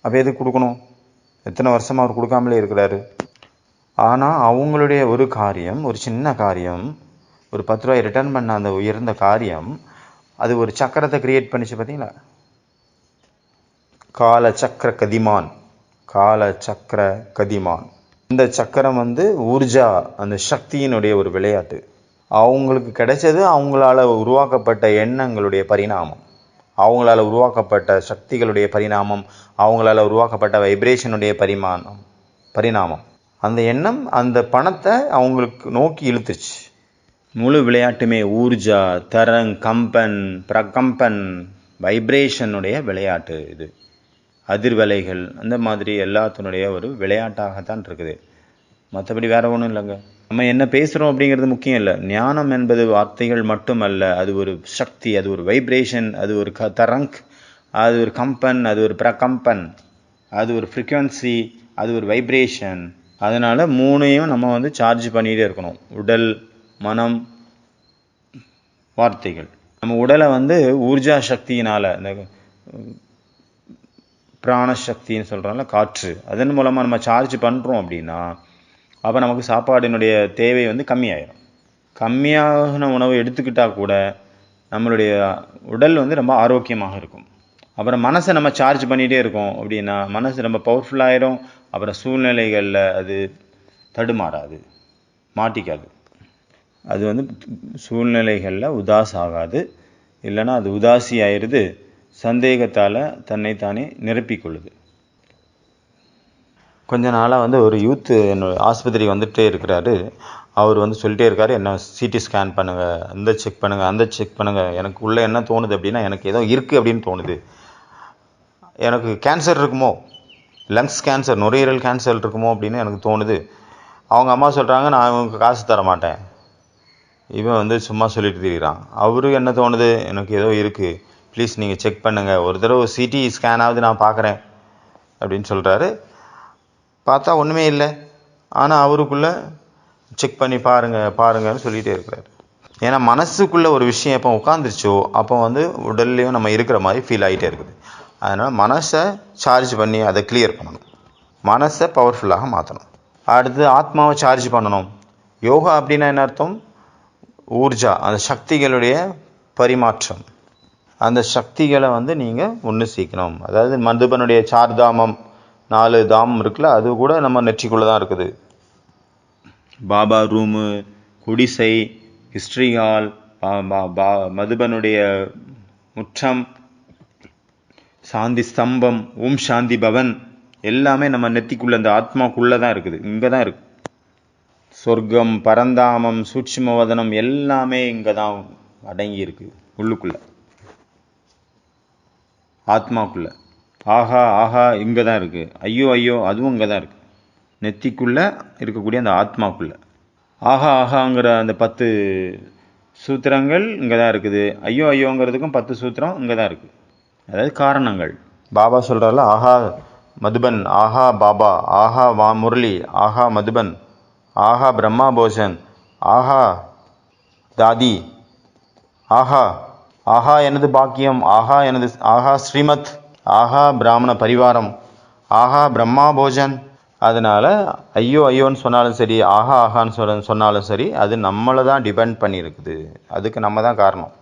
அப்போ எதுக்கு கொடுக்கணும்? எத்தனை வருஷமாக அவர் கொடுக்காமலே இருக்கிறாரு. ஆனால் அவங்களுடைய ஒரு காரியம், ஒரு சின்ன காரியம், ஒரு 10 ரூபாய் ரிட்டர்ன் பண்ண அந்த உயர்ந்த காரியம், அது ஒரு சக்கரத்தை கிரியேட் பண்ணிச்சு. பார்த்தீங்களா? கால சக்கர கதிமான், கால சக்கர கதிமான். இந்த சக்கரம் வந்து ஊர்ஜா, அந்த சக்தியினுடைய ஒரு விளையாட்டு. அவங்களுக்கு கிடைச்சது அவங்களால உருவாக்கப்பட்ட எண்ணங்களுடைய பரிணாமம், அவங்களால உருவாக்கப்பட்ட சக்திகளுடைய பரிணாமம், அவங்களால உருவாக்கப்பட்ட வைப்ரேஷனுடைய பரிணாமம். அந்த எண்ணம் அந்த பணத்தை அவங்களுக்கு நோக்கி இழுத்துச்சு. முழு விளையாட்டுமே ஊர்ஜா, தரங், கம்பன், பிரகம்பன், வைப்ரேஷனுடைய விளையாட்டு. இது அதிர்வலைகள், அந்த மாதிரி எல்லாத்தினுடைய ஒரு விளையாட்டாகத்தான் இருக்குது. மற்றபடி வேற ஒன்றும் இல்லைங்க. நம்ம என்ன பேசுகிறோம் அப்படிங்கிறது முக்கியம் இல்லை. ஞானம் என்பது வார்த்தைகள் மட்டும் அல்ல, அது ஒரு சக்தி, அது ஒரு வைப்ரேஷன், அது ஒரு தரங்க், அது ஒரு கம்பன், அது ஒரு பிரகம்பன், அது ஒரு ஃப்ரீக்வன்சி, அது ஒரு வைப்ரேஷன். அதனால் 3ஐயும் நம்ம வந்து சார்ஜ் பண்ணிகிட்டே இருக்கணும். உடல், மனம், வார்த்தைகள். நம்ம உடலை வந்து ஊர்ஜா சக்தியினால், இந்த பிராணசக்தின்னு சொல்கிறோம்ல, காற்று, அதன் மூலமாக நம்ம சார்ஜ் பண்ணுறோம் அப்படின்னா அப்போ நமக்கு சாப்பாடினுடைய தேவை வந்து கம்மியாயிடும். கம்மியான உணவு எடுத்துக்கிட்டால் கூட நம்மளுடைய உடல் வந்து ரொம்ப ஆரோக்கியமாக இருக்கும். அப்புறம் மனசை நம்ம சார்ஜ் பண்ணிகிட்டே இருக்கோம் அப்படின்னா மனசு ரொம்ப பவர்ஃபுல்லாகிடும். அப்புறம் சூழ்நிலைகளில் அது தடுமாறாது, மாட்டிக்காது. அது வந்து சூழ்நிலைகளில் உதாஸ் ஆகாது, இல்லைன்னா அது உதாசி ஆயிடுது, சந்தேகத்தால் தன்னைத்தானே நிரப்பிக்கொள்ளுது. கொஞ்ச நாளாக வந்து ஒரு யூத்து என்னோட ஆஸ்பத்திரிக்கு வந்துகிட்டே இருக்கிறாரு. அவர் வந்து சொல்லிட்டே இருக்காரு, என்ன சிடி ஸ்கேன் பண்ணுங்கள், அந்த செக் பண்ணுங்கள், அந்த செக் பண்ணுங்கள். எனக்கு உள்ளே என்ன தோணுது அப்படின்னா, எனக்கு ஏதோ இருக்குது அப்படின்னு தோணுது. எனக்கு கேன்சர் இருக்குமோ, லங்ஸ் கேன்சர், நுரையீரல் கேன்சர் இருக்குமோ அப்படின்னு எனக்கு தோணுது. அவங்க அம்மா சொல்கிறாங்க, நான் இவனுக்கு காசு தர மாட்டேன், இவன் வந்து சும்மா சொல்லிட்டு திரிகிறான். அவருக்கு என்ன தோணுது, எனக்கு ஏதோ இருக்குது, ப்ளீஸ் நீங்கள் செக் பண்ணுங்கள், ஒரு தடவை சிடி ஸ்கேனாவது நான் பார்க்குறேன் அப்படின்னு சொல்கிறாரு. பார்த்தா ஒன்றுமே இல்லை. ஆனால் அவருக்குள்ளே செக் பண்ணி பாருங்கன்னு சொல்லிகிட்டே இருக்கிறார். ஏன்னா மனசுக்குள்ளே ஒரு விஷயம் எப்போ உட்காந்துருச்சோ அப்போ வந்து உடல்லையும் நம்ம இருக்கிற மாதிரி ஃபீல் ஆகிட்டே இருக்குது. அதனால் மனசை சார்ஜ் பண்ணி அதை கிளியர் பண்ணணும், மனசை பவர்ஃபுல்லாக மாற்றணும். அடுத்து ஆத்மாவை சார்ஜ் பண்ணணும். யோகா அப்படின்னா என்ன அர்த்தம்? ஊர்ஜா, அந்த சக்திகளுடைய பரிமாற்றம். அந்த சக்திகளை வந்து நீங்கள் ஒன்று சேர்க்கணும். அதாவது மதுபனுடைய 4 தாமம், 4 தாமம் இருக்குல்ல, அது கூட நம்ம நெற்றிக்குள்ளே தான் இருக்குது. பாபா ரூமு, குடிசை, ஹிஸ்ட்ரி ஹால், மதுபனுடைய முற்றம், சாந்தி ஸ்தம்பம், ஓம் சாந்தி பவன் எல்லாமே நம்ம நெத்திக்குள்ளே, அந்த ஆத்மாக்குள்ளே தான் இருக்குது, இங்கே தான் இருக்குது. சொர்க்கம், பரந்தாமம், சூட்சுமவதனம் எல்லாமே இங்கே தான் அடங்கி இருக்குது, உள்ளுக்குள்ளே, ஆத்மாக்குள்ளே. ஆஹா ஆஹா இங்கே தான் இருக்குது, ஐயோ ஐயோ அதுவும் இங்கே தான் இருக்குது, நெத்திக்குள்ளே இருக்கக்கூடிய அந்த ஆத்மாக்குள்ளே. ஆஹா ஆஹாங்கிற அந்த 10 சூத்திரங்கள் இங்கே தான் இருக்குது, ஐயோ ஐயோங்கிறதுக்கும் 10 சூத்திரம் இங்கே தான் இருக்குது. அதாவது காரணங்கள். பாபா சொல்கிறார்ல, ஆஹா மதுபன், ஆஹா பாபா, ஆஹா முரளி, ஆஹா மதுபன், ஆஹா பிரம்மா போஜன், ஆஹா தாதி, ஆஹா ஆஹா எனது பாக்கியம், ஆஹா ஸ்ரீமத், ஆஹா பிராமண பரிவாரம், ஆஹா பிரம்மா போஜன். அதனால் ஐயோ ஐயோன்னு சொன்னாலும் சரி, ஆஹா ஆஹான்னு சொன்னாலும் சரி, அது நம்மளை தான் டிபெண்ட் பண்ணியிருக்குது, அதுக்கு நம்ம தான் காரணம்.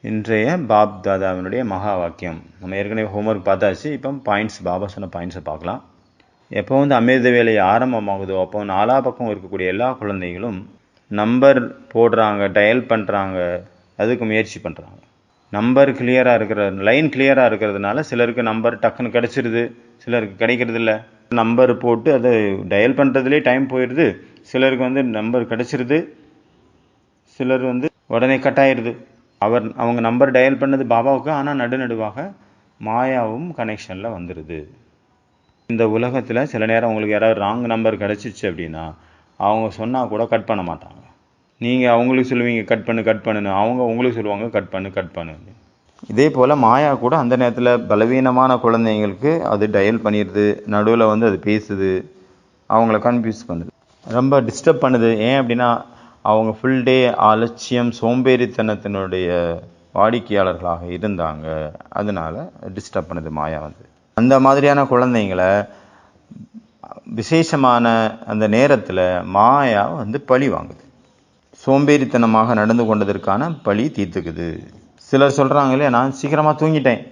இன்றைய பாப் தாதாவினுடைய மகா வாக்கியம் நம்ம ஏற்கனவே ஹோம்ஒர்க் பார்த்தாச்சு. இப்போ பாயிண்ட்ஸ், பாபா சொன்ன பாயிண்ட்ஸை பார்க்கலாம். எப்போ வந்து அமிர்த வேலை ஆரம்பமாகுதோ அப்போ 4 பக்கம் இருக்கக்கூடிய எல்லா குழந்தைகளும் நம்பர் போடுறாங்க, டயல் பண்ணுறாங்க, அதுக்கு முயற்சி பண்ணுறாங்க. நம்பர் கிளியராக லைன் கிளியராக இருக்கிறதுனால சிலருக்கு நம்பர் டக்குன்னு கிடச்சிருது, சிலருக்கு கிடைக்கிறது இல்லை. நம்பர் போட்டு அதை டயல் பண்ணுறதுலே டைம் போயிடுது. சிலருக்கு வந்து நம்பர் கிடச்சிருது, சிலர் வந்து உடனே கட் ஆயிடுது. அவங்க நம்பர் டயல் பண்ணது பாபாவுக்கு, ஆனால் நடுநடுவாக மாயாவும் கனெக்ஷனில் வந்துடுது. இந்த உலகத்தில் சில நேரம் உங்களுக்கு யாராவது ராங் நம்பர் கிடச்சிச்சு அப்படின்னா அவங்க சொன்னால் கூட கட் பண்ண மாட்டாங்க. நீங்கள் அவங்களுக்கு சொல்லுவீங்க கட் பண்ணுன்னு, அவங்க உங்களுக்கு சொல்லுவாங்க கட் பண்ணு. இதே போல் மாயா கூட அந்த நேரத்தில் பலவீனமான குழந்தைங்களுக்கு அது டயல் பண்ணிடுது, நடுவில் வந்து அது பேசுது, அவங்கள கன்ஃபியூஸ் பண்ணுது, ரொம்ப டிஸ்டர்ப் பண்ணுது. ஏன் அப்படின்னா அவங்க ஃபுல் டே அலட்சியம், சோம்பேறித்தனத்தினுடைய வாடிக்கையாளர்களாக இருந்தாங்க, அதனால் டிஸ்டர்ப் பண்ணுது மாயா வந்து. அந்த மாதிரியான குழந்தைங்களை விசேஷமான அந்த நேரத்தில் மாயா வந்து பழி வாங்குது, சோம்பேறித்தனமாக நடந்து கொண்டதற்கான பழி தீர்த்துக்குது. சிலர் சொல்கிறாங்க இல்லையா, நான் சீக்கிரமாக தூங்கிட்டேன்,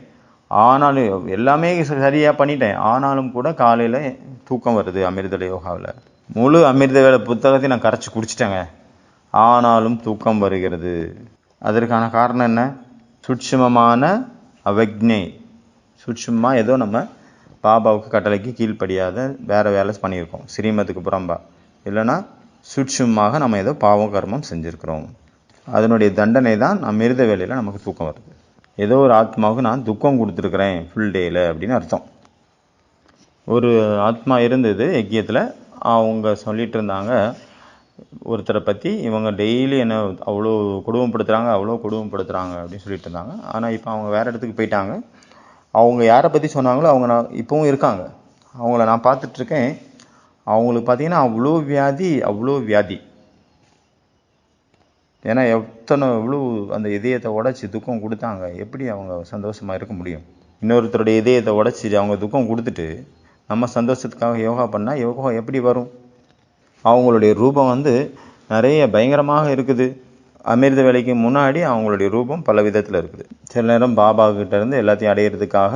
ஆனாலும் எல்லாமே சரியாக பண்ணிட்டேன், ஆனாலும் கூட காலையில் தூக்கம் வருது. அமிர்த யோகாவில் முழு அமிர்த வேலை புத்தகத்தையும் நான் கரைச்சி குடிச்சிட்டேங்க, ஆனாலும் தூக்கம் வருகிறது. அதற்கான காரணம் என்ன? சூட்சுமமான அவக்ஞை, சூட்சுமமாக ஏதோ நம்ம பாபாவுக்கு கட்டளைக்கு கீழ்ப்படியாத வேறு வேலை பண்ணியிருக்கோம், ஸ்ரீமத்துக்கு புறம்பா, இல்லைன்னா சூட்சுமமாக நம்ம ஏதோ பாவம் கர்மம் செஞ்சுருக்கிறோம். அதனுடைய தண்டனை தான் அமிர்த வேலையில் நமக்கு தூக்கம் வருது. ஏதோ ஒரு ஆத்மாவுக்கு நான் துக்கம் கொடுத்துருக்குறேன் ஃபுல் டேயில் அப்படின்னு அர்த்தம். ஒரு ஆத்மா இருந்தது யஜ்யத்தில், அவங்க சொல்லிகிட்டு இருந்தாங்க ஒருத்தரை பற்றி, இவங்க டெய்லி என்ன அவ்வளோ கொடுமைப்படுத்துகிறாங்க அப்படின்னு சொல்லிட்டு இருந்தாங்க. ஆனால் இப்போ அவங்க வேறு இடத்துக்கு போயிட்டாங்க. அவங்க யாரை பற்றி சொன்னாங்களோ அவங்க நான் இப்போவும் இருக்காங்க, அவங்கள நான் பார்த்துட்ருக்கேன். அவங்களுக்கு பார்த்தீங்கன்னா அவ்வளோ வியாதி. ஏன்னா எவ்வளோ அந்த இதயத்தை உடச்சி துக்கம் கொடுத்தாங்க, எப்படி அவங்க சந்தோஷமாக இருக்க முடியும்? இன்னொருத்தருடைய இதயத்தை உடச்சி அவங்க துக்கம் கொடுத்துட்டு நம்ம சந்தோஷத்துக்காக யோகா பண்ணால் யோகா எப்படி வரும்? அவங்களுடைய ரூபம் வந்து நிறைய பயங்கரமாக இருக்குது. அமிர்த வேலைக்கு முன்னாடி அவங்களுடைய ரூபம் பல விதத்தில் இருக்குது. சில நேரம் பாபாக்கிட்ட இருந்து எல்லாத்தையும் அடையிறதுக்காக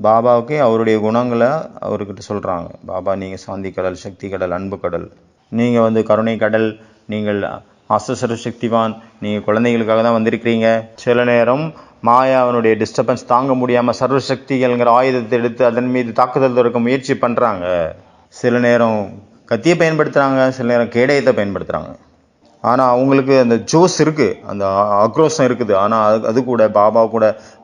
பாபாவுக்கே அவருடைய குணங்களை அவர்கிட்ட சொல்கிறாங்க. பாபா நீங்கள் சாந்தி கடல், சக்தி கடல், அன்பு கடல், நீங்கள் வந்து கருணை கடல், நீங்கள் ஆசசர சக்திவான், நீங்கள் குழந்தைகளுக்காக தான் வந்திருக்கிறீங்க. சில நேரம் மாயாவனுடைய டிஸ்டர்பன்ஸ் தாங்க முடியாமல் சர்வசக்திகள்ங்கிற ஆயுதத்தை எடுத்து அதன் மீது தாக்குதல் தொடுக்க முயற்சி பண்ணுறாங்க. சில நேரம் கத்தியை பயன்படுத்துகிறாங்க, சில நேரம் கேடயத்தை பயன்படுத்துகிறாங்க. ஆனால் அவங்களுக்கு அந்த ஜோஸ் இருக்குது, அந்த ஆக்ரோஷம் இருக்குது. ஆனால் அது கூட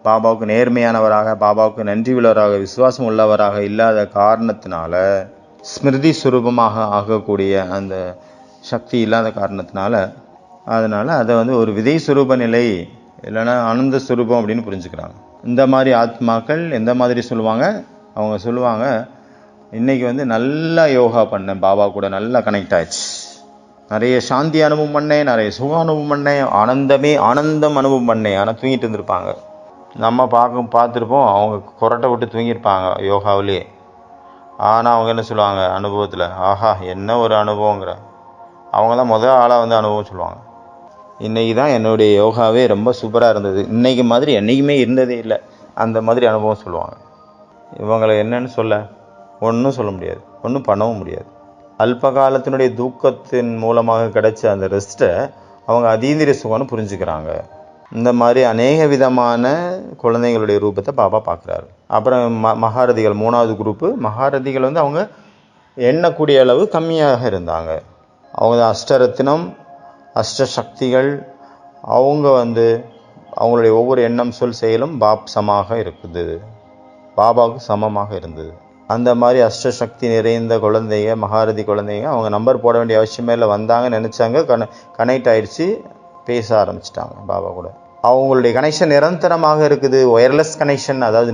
பாபாவுக்கு நேர்மையானவராக, பாபாவுக்கு நன்றி உள்ளவராக, விசுவாசம் உள்ளவராக இல்லாத காரணத்தினால, ஸ்மிருதி சுரூபமாக ஆகக்கூடிய அந்த சக்தி இல்லாத காரணத்தினால, அதனால் அதை ஒரு விதை சுரூப நிலை இல்லைன்னா ஆனந்த சுரூபம் அப்படின்னு புரிஞ்சுக்கிறாங்க. இந்த மாதிரி ஆத்மாக்கள் எந்த மாதிரி சொல்லுவாங்க? அவங்க சொல்லுவாங்க, இன்றைக்கி நல்லா யோகா பண்ணேன், பாபா கூட நல்லா கனெக்ட் ஆயிடுச்சு, நிறைய சாந்தி அனுபவம் பண்ணேன், நிறைய சுக அனுபவம் பண்ணேன், ஆனந்தம் அனுபவம் பண்ணேன். ஆனால் தூங்கிட்டு இருந்திருப்பாங்க. நம்ம பார்த்துருப்போம், அவங்க கொரட்டை விட்டு தூங்கியிருப்பாங்க யோகாவிலே. ஆனால் அவங்க என்ன சொல்லுவாங்க அனுபவத்தில்? ஆஹா, என்ன ஒரு அனுபவங்கிற. அவங்க தான் முதல் ஆளாக அனுபவம் சொல்லுவாங்க. இன்றைக்கி தான் என்னுடைய யோகாவே ரொம்ப சூப்பராக இருந்தது, இன்றைக்கி மாதிரி என்றைக்குமே இருந்ததே இல்லை, அந்த மாதிரி அனுபவம் சொல்லுவாங்க. இவங்களை என்னன்னு ஒன்றும் சொல்ல முடியாது, ஒன்றும் பண்ணவும் முடியாது. அல்ப காலத்தினுடைய தூக்கத்தின் மூலமாக கிடைச்ச அந்த ரெஸ்ட்டை அவங்க அதீந்திரிய சுகம்னு புரிஞ்சுக்கிறாங்க. இந்த மாதிரி அநேக விதமான குழந்தைங்களுடைய ரூபத்தை பாபா பார்க்குறாரு. அப்புறம் மகாரதிகள் 3வது குரூப்பு. மகாரதிகள் அவங்க எண்ணக்கூடிய அளவு கம்மியாக இருந்தாங்க. அவங்க அஷ்டரத்தினம், அஷ்டசக்திகள். அவங்க அவங்களுடைய ஒவ்வொரு எண்ணம் சொல் செயலும் சமமாக இருக்குது, பாபாவுக்கு சமமாக இருந்தது. அந்த மாதிரி அஷ்டசக்தி நிறைந்த குழந்தைங்க, மகாரதி குழந்தைங்க, அவங்க நம்பர் போட வேண்டிய அவசியமே இல்லை. வந்தாங்கன்னு நினச்சாங்க, கனெக்ட் ஆகிடுச்சு, பேச ஆரம்பிச்சிட்டாங்க பாபா கூட. அவங்களுடைய கனெக்ஷன் நிரந்தரமாக இருக்குது, ஒயர்லெஸ் கனெக்ஷன். அதாவது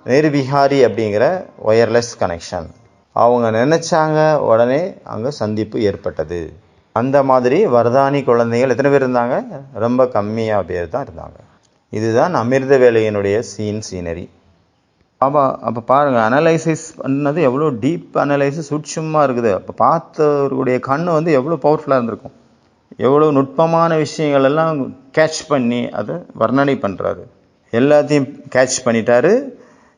நிர்விகாரி அப்படிங்கிற ஒயர்லெஸ் கனெக்ஷன். அவங்க நினச்சாங்க, உடனே அங்கே சந்திப்பு ஏற்பட்டது. அந்த மாதிரி வர்தானி குழந்தைகள் எத்தனை பேர் இருந்தாங்க? ரொம்ப கம்மியாக பேர் தான் இருந்தாங்க. இதுதான் அமிர்த வேலையினுடைய சீனரி. அப்போ பாருங்கள், அனலைசிஸ் பண்ணது எவ்வளோ டீப் அனலைசிஸ், சூட்சமாக இருக்குது. அப்போ பார்த்தவருடைய கண்ணு எவ்வளோ பவர்ஃபுல்லாக இருந்திருக்கும், எவ்வளோ நுட்பமான விஷயங்கள் எல்லாம் கேட்ச் பண்ணி அதை வர்ணனை பண்ணுறாரு. எல்லாத்தையும் கேட்ச் பண்ணிட்டாரு.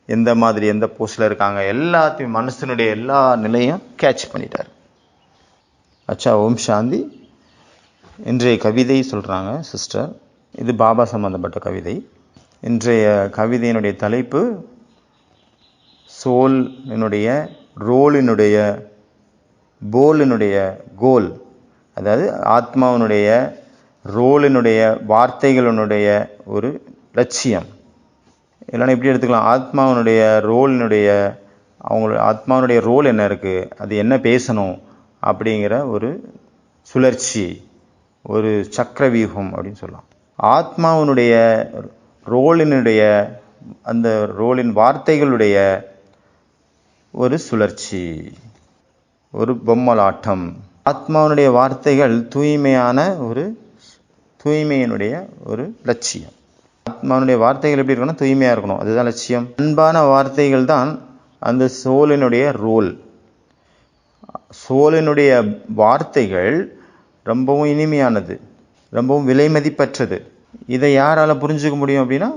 எந்த மாதிரி எந்த போஸ்டில் இருக்காங்க எல்லாத்தையும், மனசனுடைய எல்லா நிலையும் கேட்ச் பண்ணிட்டார். அச்சா, ஓம் சாந்தி. இன்றைய கவிதை சொல்கிறாங்க சிஸ்டர். இது பாபா சம்பந்தப்பட்ட கவிதை. இன்றைய கவிதையினுடைய தலைப்பு சோலினுடைய ரோலினுடைய கோல். அதாவது ஆத்மாவினுடைய ரோலினுடைய வார்த்தைகளினுடைய ஒரு லட்சியம். இல்லைன்னா இப்படி எடுத்துக்கலாம், ஆத்மாவினுடைய ரோல் என்ன இருக்குது, அது என்ன பேசணும் அப்படிங்கிற ஒரு சுழற்சி, ஒரு சக்கரவியூகம் அப்படின்னு சொல்லலாம். ஆத்மாவினுடைய அந்த ரோலின் வார்த்தைகளுடைய ஒரு சுழற்சி, ஒரு பொம்மலாட்டம். ஆத்மாவினுடைய வார்த்தைகள் தூய்மையினுடைய ஒரு லட்சியம். ஆத்மாவினுடைய வார்த்தைகள் எப்படி இருக்கணும்? தூய்மையாக இருக்கணும், அதுதான் லட்சியம். அன்பான வார்த்தைகள் தான் அந்த சோலினுடைய ரோல். சோலினுடைய வார்த்தைகள் ரொம்பவும் இனிமையானது, ரொம்பவும் விலை மதிப்பற்றது. இதை யாரால் புரிஞ்சுக்க முடியும் அப்படின்னா,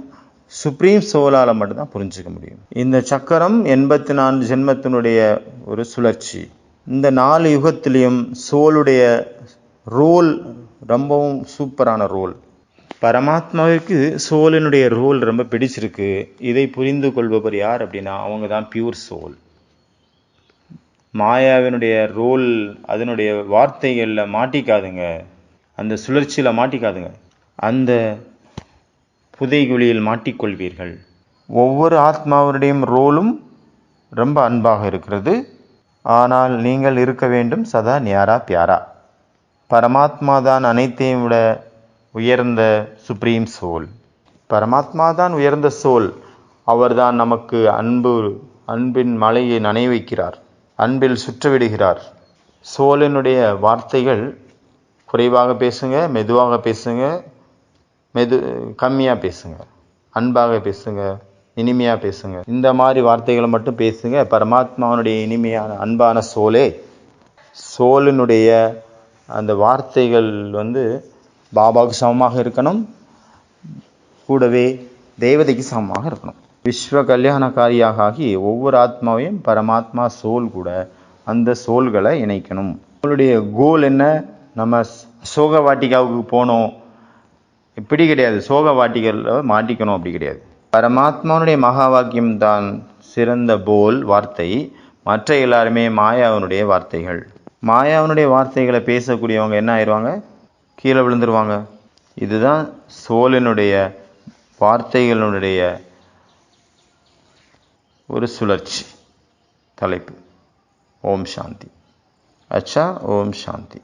சுப்ரீம் சோலால் மட்டும்தான் புரிஞ்சுக்க முடியும். இந்த சக்கரம் 84 ஜென்மத்தினுடைய ஒரு சுழற்சி. இந்த 4 யுகத்திலையும் சோலுடைய ரோல் ரொம்பவும் சூப்பரான ரோல். பரமாத்மாவிற்கு சோலினுடைய ரோல் ரொம்ப பிடிச்சிருக்கு. இதை புரிந்து கொள்பவர் யார் அப்படின்னா, அவங்க தான் பியூர் சோல். மாயாவினுடைய ரோல், அதனுடைய வார்த்தைகளில் மாட்டிக்காதுங்க, அந்த சுழற்சியில் மாட்டிக்காதுங்க, அந்த புதைகுழியில் மாட்டிக்கொள்வீர்கள். ஒவ்வொரு ஆத்மாவுடைய ரோலும் ரொம்ப அன்பாக இருக்கிறது. ஆனால் நீங்கள் இருக்க வேண்டும் சதா நியாரா பியாரா. பரமாத்மா தான் அனைத்தையும் விட உயர்ந்த சுப்ரீம் சோல். பரமாத்மா தான் உயர்ந்த சோல். அவர்தான் நமக்கு அன்பின் மலையை நனைய வைக்கிறார், அன்பில் சுற்றவிடுகிறார். சோலினுடைய வார்த்தைகள் குறைவாக பேசுங்க, மெதுவாக பேசுங்க, கம்மியாக பேசுங்க, அன்பாக பேசுங்க, இனிமையாக பேசுங்க. இந்த மாதிரி வார்த்தைகளை மட்டும் பேசுங்க. பரமாத்மாவுடைய இனிமையான அன்பான சோலினுடைய அந்த வார்த்தைகள் பாபாவுக்கு சமமாக இருக்கணும், கூடவே தேவதைக்கு சமமாக இருக்கணும். விஸ்வ கல்யாணக்காரியாக ஆகி ஒவ்வொரு ஆத்மாவையும் பரமாத்மா சோல் கூட அந்த சோல்களை இணைக்கணும். உங்களுடைய கோல் என்ன? நம்ம சோக வாட்டிகாவுக்கு போனோம் இப்படி கிடையாது, சோக வாட்டிகளில் மாட்டிக்கணும் அப்படி கிடையாது. பரமாத்மாவுடைய மகா வாக்கியம் தான் சிறந்த வார்த்தை. மற்ற எல்லாருமே மாயாவினுடைய வார்த்தைகள். மாயாவினுடைய வார்த்தைகளை பேசக்கூடியவங்க என்ன ஆயிடுவாங்க? கீழே விழுந்துருவாங்க. இதுதான் சோலினுடைய வார்த்தைகளுடைய ஒரு சுழற்சி. தலைப்பு. ஓம் சாந்தி. அச்சா, ஓம் சாந்தி.